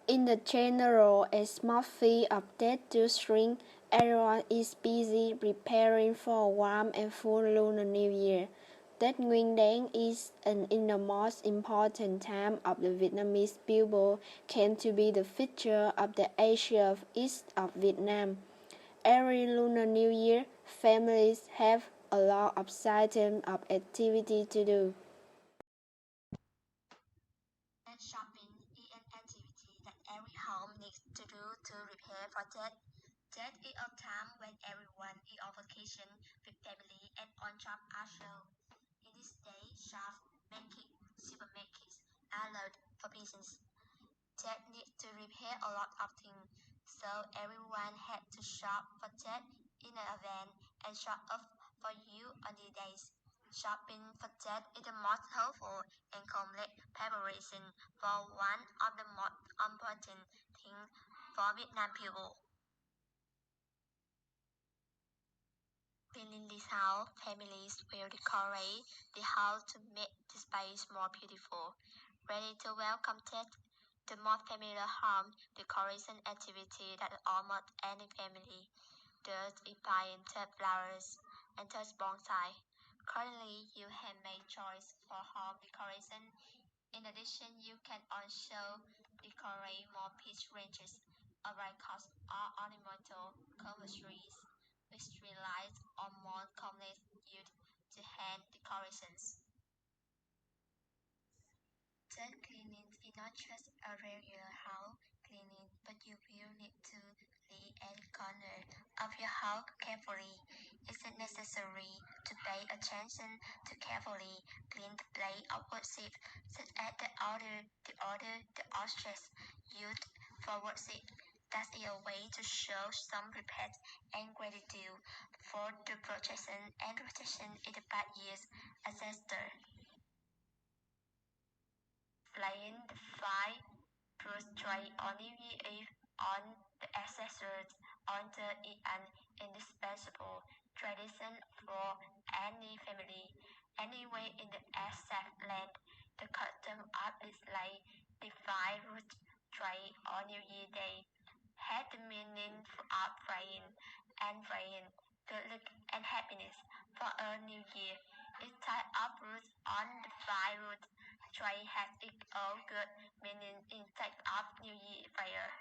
In the general atmosphere of that spring, everyone is busy preparing for a warm and full Lunar New Year. That Nguyên Đán is in the most important time of the Vietnamese people came to be the feature of the Asia East of Vietnam. Every Lunar New Year, families have a lot of exciting of activity to do. And shopping is an activity that every home needs to do to prepare for Tet. Tet is a time when everyone is on vacation with family and on job also. In this day, shops, markets, supermarkets are loaded for business. Tet needs to prepare a lot of things, so everyone had to shop for Tet in advance and shop up for you on the days. Shopping for Tet is the most helpful and complete preparation for one of the most important things for Vietnam people. Within this house, families will decorate the house to make the space more beautiful. Ready to welcome Tet, the most familiar home decoration activity that almost any family does is buying Tet flowers and Tet bonsai. Currently, you have made choice for home decoration. In addition, you can also decorate more peach ranges, a cost or ornamental cover trees with street lights or more complex used to hand decorations. Then cleaning is not just a regular house cleaning, but you will need to clean every corner of your house carefully. It's necessary to pay attention to carefully clean the place of worship, such as the altars used for worship. That is a way to show some respect and gratitude for the protection and protection in the past years' ancestors. Flying the fly through stray on New Year Eve on the ancestors altar is an indispensable tradition for any family. Anywhere in the exact land, the custom of display the fly root tray on New Year Day had the meaning of praying, good luck and happiness for a new year. Each type of fruit on the fly root tray has its own good meaning in type of New Year prayer.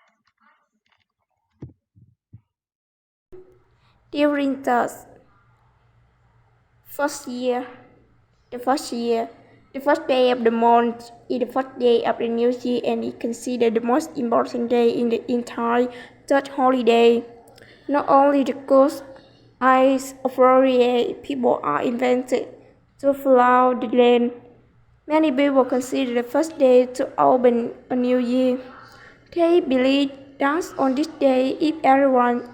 During first year, the first year, the first day of the month is the first day of the new year and is considered the most important day in the entire church holiday. Not only the ghost eyes of warrior people are invented to flood the land. Many people consider the first day to open a new year. They believe that on this day, if everyone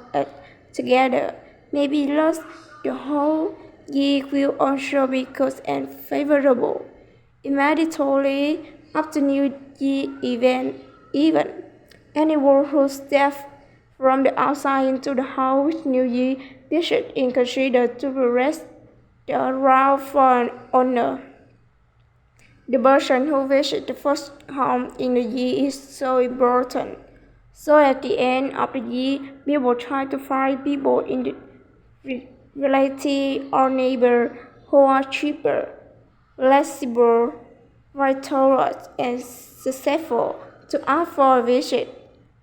together, maybe lost, the whole year will also be good and favorable. Immediately after New Year even anyone who steps from the outside into the house with New Year visit is considered to rest the round for an honor. The person who visits the first home in the year is so important. So at the end of the year, people try to find people in the relative or neighbor who are cheaper, flexible, virtuous, and successful to ask for a visit.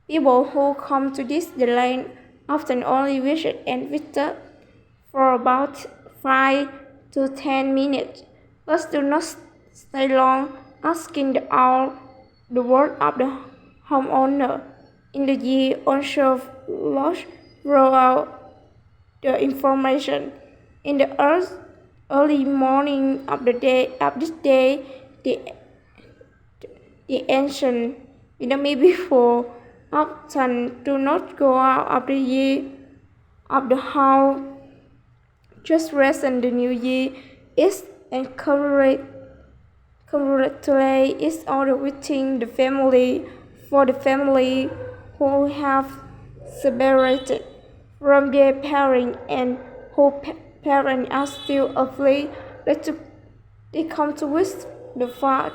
People who come to this land often only visit and visit for about 5 to 10 minutes, but do not stay long, asking the word of the homeowner. In the year also lost roll out the information. In the early morning of this day, the ancient Vietnamese people often do not go out of the year of the house. Just rest in the new year is and congratulate each other within the family for the family who have separated from their parents and whose parents are still alive. They come to wish the third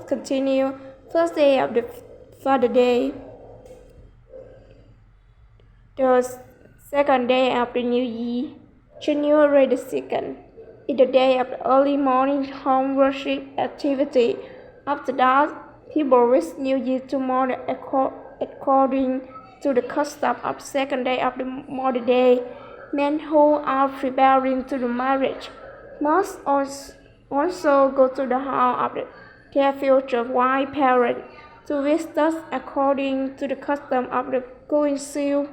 continue first day of the Father Day. The second day of the new year, January the 2nd, is the day of the early morning home worship activity. After that, people wish New Year tomorrow according to the custom of the second day of the modern day. Men who are preparing to the marriage must also go to the house of their future wife parent to wish us according to the custom of the going seal.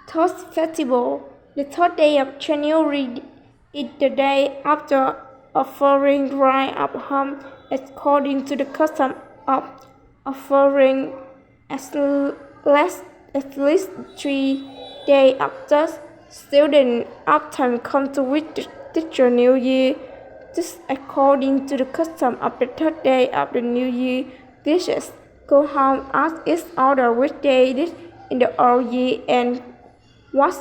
Toast Festival. The third day of January is the day after offering right of home according to the custom of offering at least 3 days after. Students often come to wish the teacher New Year. This according to the custom of the third day of the New Year. Teachers go home ask each other which they did in the old year and what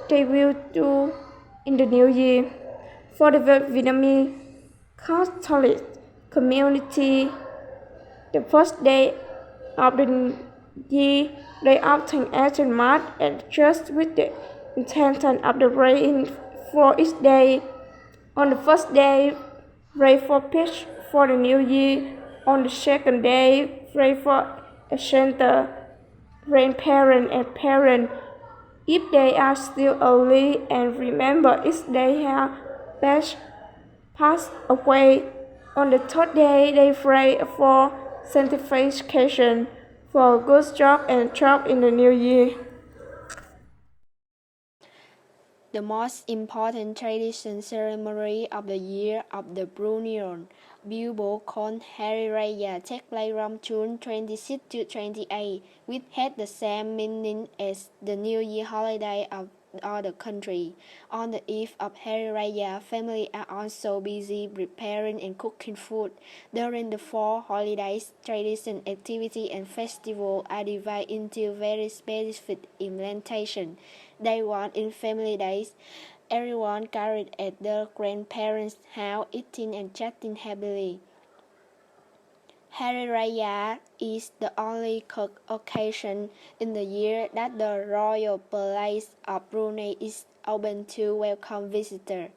they will do in the new year. For the Vietnamese Catholic community, the first day of the year, they often attend Mass at church with the intention of the praying for each day. On the first day, pray for peace for the new year. On the second day, pray for a center, grandparent and parent. If they are still early and remember if they have passed away, on the third day they pray for sanctification, for a good job and job in the new year. The most important tradition ceremony of the year of the Bruneian people called Hari Raya takes place from June 26 to 28, which has the same meaning as the New Year holiday of other countries. On the eve of Hari Raya, families are also busy preparing and cooking food. During the 4 holidays, tradition, activity, and festival are divided into very specific implementation. Day 1 in family days. Everyone gathered at their grandparents' house, eating and chatting happily. Hari Raya is the only occasion in the year that the royal palace of Brunei is open to welcome visitors.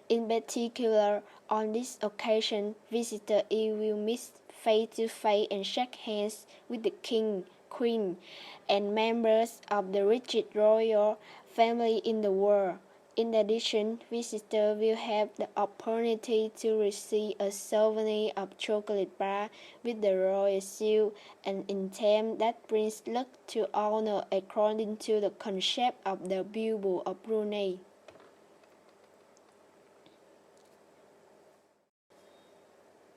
In particular, on this occasion, visitors will meet face to face and shake hands with the king, queen, and members of the richest royal family in the world. In addition, visitors will have the opportunity to receive a souvenir of chocolate bar with the royal seal, an item that brings luck to honor according to the concept of the Bible of Brunei.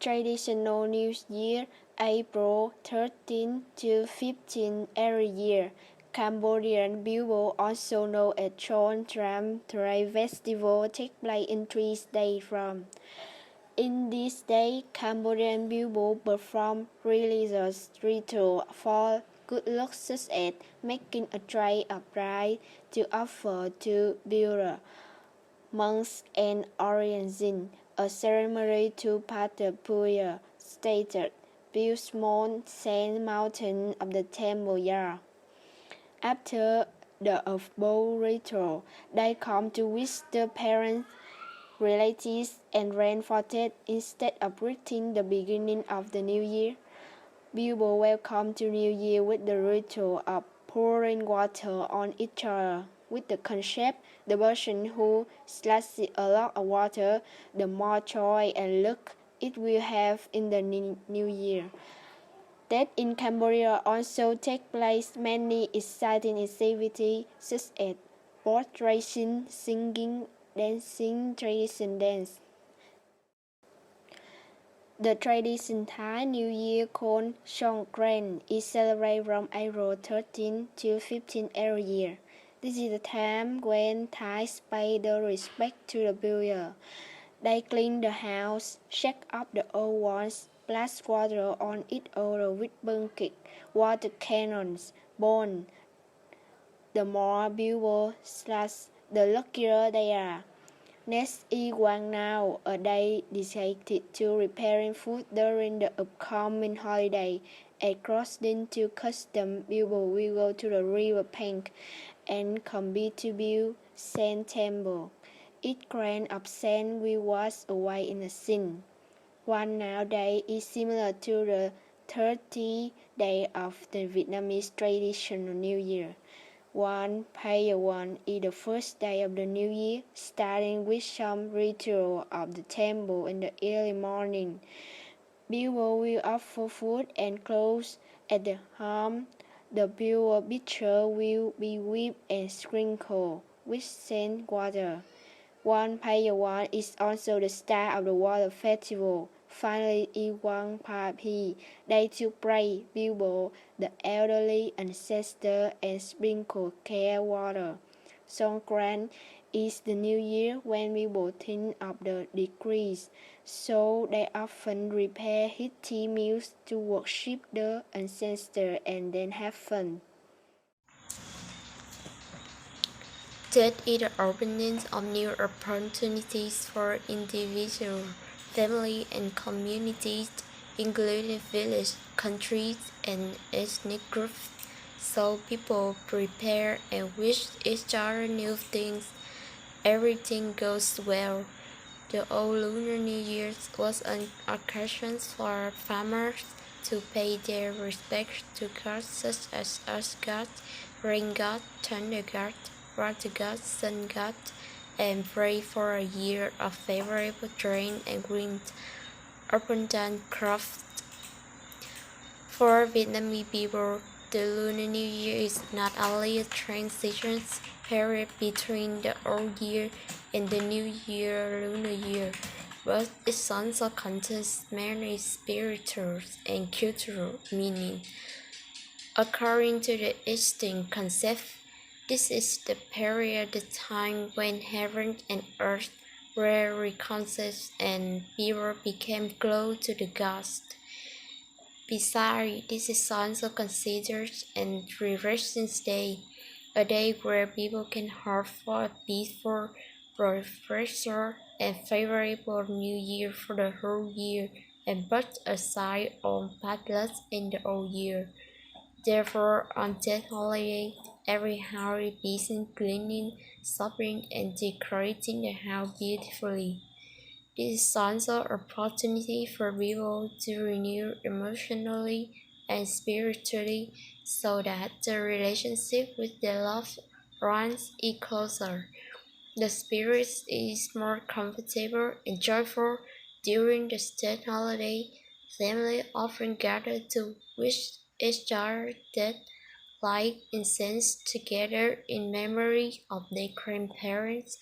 Traditional New Year, April 13 to 15 every year. Cambodian people, also known as Chon Tram Tray Festival, takes place in 3 days from. In this day, Cambodian people perform religious rituals for good luck, such as making a tray of rice to offer to Buddha, monks, and Oriental, a ceremony to Pater Puya, stated, build small sand mountain of the temple yard. After the above ritual, they come to wish their parents, relatives, and grandfathers instead of greeting the beginning of the new year. People welcome to New Year with the ritual of pouring water on each other, with the concept the person who splashes a lot of water, the more joy and luck it will have in the new year. That in Cambodia also take place many exciting activities such as boat racing, singing, dancing, tradition dance. The tradition Thai New Year called Songkran is celebrated from April 13 to 15 every year. This is the time when Thais pay their respect to the Buddha. They clean the house, shake up the old ones, splash water on each other with bucket, water cannons, bones. The more people splash, the luckier they are. Next is Quang Nao, a day dedicated to preparing food during the upcoming holiday. According to custom, people will go to the river bank and compete to build sand temple. Each grain of sand will wash away in a sin. One nowadays is similar to the 30 day of the Vietnamese traditional New Year. One Paya One is the first day of the new year, starting with some ritual of the temple in the early morning. People will offer food and clothes at the home. The pure pitcher will be whipped and sprinkled with sand water. One Payawan is also the star of the water festival. Finally, in One Papi, they to pray, people, the elderly ancestor, and sprinkle care water. Songkran is the new year when people think of the decrease, so they often prepare hearty meals to worship the ancestor and then have fun. That is the opening of new opportunities for individuals, families, and communities, including villages, countries, and ethnic groups. So people prepare and wish each other new things. Everything goes well. The old Lunar New Year was an occasion for farmers to pay their respects to gods such as Earth God, Rain God, Thunder God, Water God, Sun God, and pray for a year of favorable rain and wind, abundant crops. For Vietnamese people, the Lunar New Year is not only a transition period between the old year and the new year lunar year, but it also contains many spiritual and cultural meaning. According to the Eastern concept, this is the period of time when heaven and earth were reconciled and people became close to the gods. Besides, this is also considered a Resurrection Day, a day where people can hope for a peaceful, prosperous, and favorable new year for the whole year and put aside all bad luck in the old year. Therefore, on that holiday, every house is busy cleaning, shopping, and decorating the house beautifully. This is also an opportunity for people to renew emotionally and spiritually so that the relationship with their loved ones is closer. The spirit is more comfortable and joyful during the state holiday. Families often gather to wish each other death, light, incense together in memory of their grandparents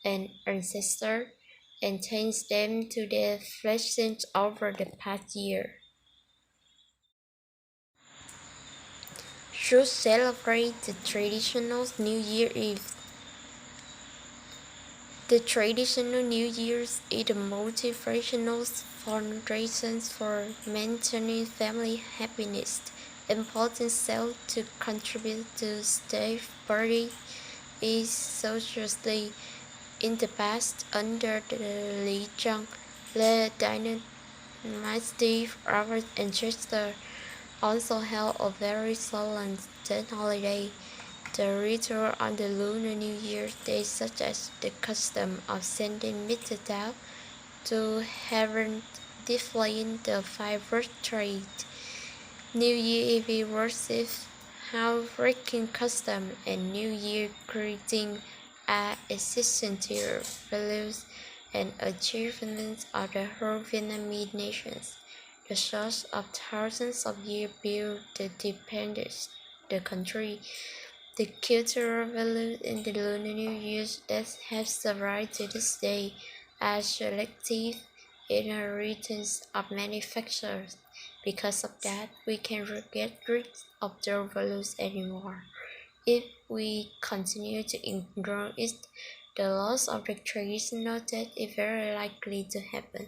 and ancestors, and thanks them to their blessings over the past year. Should celebrate the traditional New Year Eve. The traditional New Year's is a motivational fundraiser for maintaining family happiness. Important sale to contribute to state party is socially. In the past, under the Li Zhang, the dynasty our ancestors also held a very solemn holiday. The ritual on the Lunar New Year Day, such as the custom of sending mistletoe to heaven, defying the firework trade. New Year Eve worship, house-breaking custom, and New Year greeting are essential values and achievements of the whole Vietnamese nation. The source of thousands of years built the independence, the country. The cultural values in the Lunar New Year that have survived to this day are selective inheritance of manufacturers. Because of that, we can get rid of those values anymore. If we continue to ignore it, the loss of the traditional death is very likely to happen.